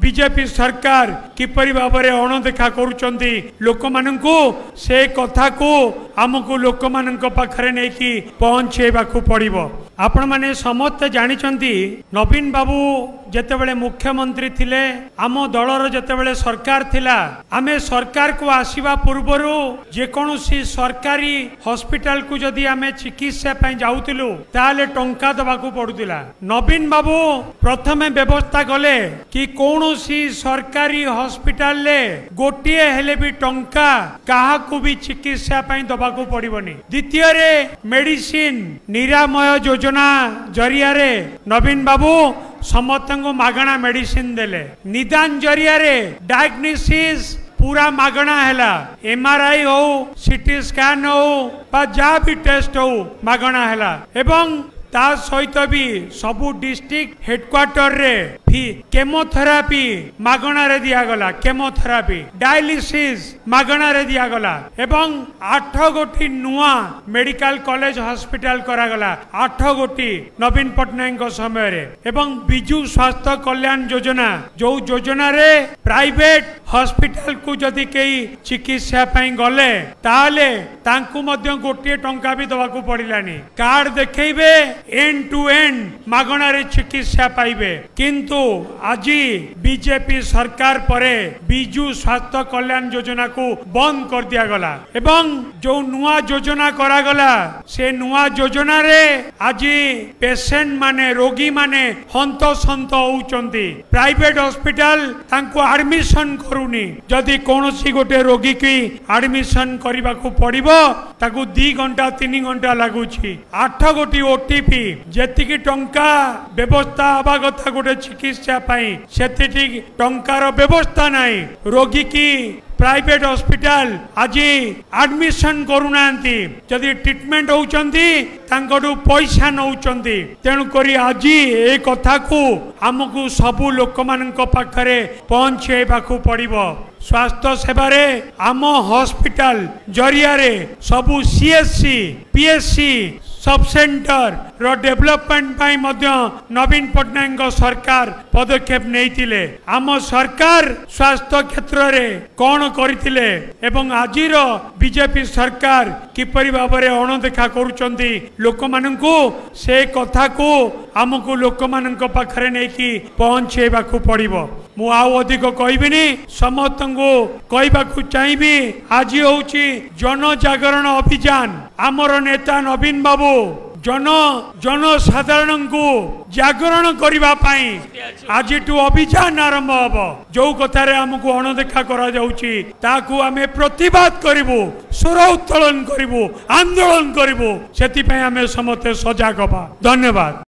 BJP सरकार किपरि भाव में अणदेखा करुचंती लोक माननकु से कथा को आमको लोक माननक पाखरे नहीं कि पहुंचेबाकू पड़िबो। आपण माने समस्त जानिचंती नवीन बाबू जेतेबेले मुख्यमंत्री थिले आम दलर जेतेबेले सरकार थिला आमे सरकार को आसीबा पूर्वरु जे कोनोसी सरकारी हॉस्पिटल को जदी आमे चिकित्सा पई जाउतिलु ताले टंका दबाकू पडुतिला। नवीन बाबू प्रथमे व्यवस्था कले कि कोनोसी सरकारी हॉस्पिटल ले गोटिए हेले भी टंका काहाकू भी चिकित्सा पई दबाकू पड़िबनी। द्वितीय रे मेडिसिन निरामय योजना जरिया रे नवीन बाबू समस्त मागणा मेडिसिन देले। निदान जरिया रे डायग्नोसिस पूरा मागणा हैला। एमआरआई हो सीटी स्कैन हो बा जा भी टेस्ट हो मागणा हैला एवं ता सहित भी सबु डिस्ट्रिक्ट हेडक्वार्टर रे भी केमोथेरापी मागणा रे दिया गला। केमोथेरापी डायलिसिस मागणा रे दिया गला एवं 8 गोटी नुआ मेडिकल कॉलेज हॉस्पिटल करा गला। 8 गोटी नवीन पटनायक समय रे एवं बिजू स्वास्थ्य कल्याण योजना जो योजना रे प्राइवेट हॉस्पिटल को जदि कई चिकित्सा पई गले ताले तांकू मध्य गोटे टंका भी दबाकू पड़िलानी। कार्ड देखैबे एंड टू एंड मागणा रे चिकित्सा पाइबे। किंतु आज बीजेपी सरकार परे बिजू स्वास्थ्य कल्याण योजना को बंद कर दिया गला एवं जो नुआ योजना करा गला से नुआ योजना रे आज पेशेंट माने रोगी माने हंत संत होउचंती। प्राइवेट हॉस्पिटल तांको एडमिशन करूनी। जदि कोनोसी गोटे रोगी की एडमिशन करबा को पड़िबो ताकू 2 घंटा 3 घंटा लागुची। 8 गोटी ओटीपी जेतिकी टंका व्यवस्था आबा कथा गोटे चिकित्सा पाई सेति टंकार व्यवस्था नहीं। रोगी की प्राइवेट हॉस्पिटल आज एडमिशन करूनांती जदि ट्रीटमेंट होउचंती तांकडू पैसा नउचंती। तेणु करी आज ए कथा को हमकू सबु लोक मानक पाखरे पहुंचेबाकू पड़िबो। स्वास्थ्य सेवा रे आम हॉस्पिटल जरिया रे सबु सीएससी पीएससी सब सेंटर रो डेवलपमेंट पाई मध्य नवीन पटनायक सरकार पदक्षेप नैतिले। आम सरकार स्वास्थ्य क्षेत्र रे कौन करथिले एवं आजिर बीजेपी सरकार किपरि भाव में अणदेखा करुचंती लोक माननकू से कथा को आमको लोक माननक पाखरे नहीं कि पहुंचेबाकू पड़िबो। मु आउ अधिक कहबिनी समस्त को कहबाकू चाहिबी आज होउची जन जागरण अभियान। आमर नेता नवीन बाबू जनसाधारण को जागरण करबा पाई आज अभियान आरंभ हबो। जो कथारे हमको अणदेखा करा जाउची ताकू आमे प्रतिवाद करिवो स्वर उत्तोलन करिवो आंदोलन करिवो। सेति पई आमे समस्त सजग हबा। धन्यवाद।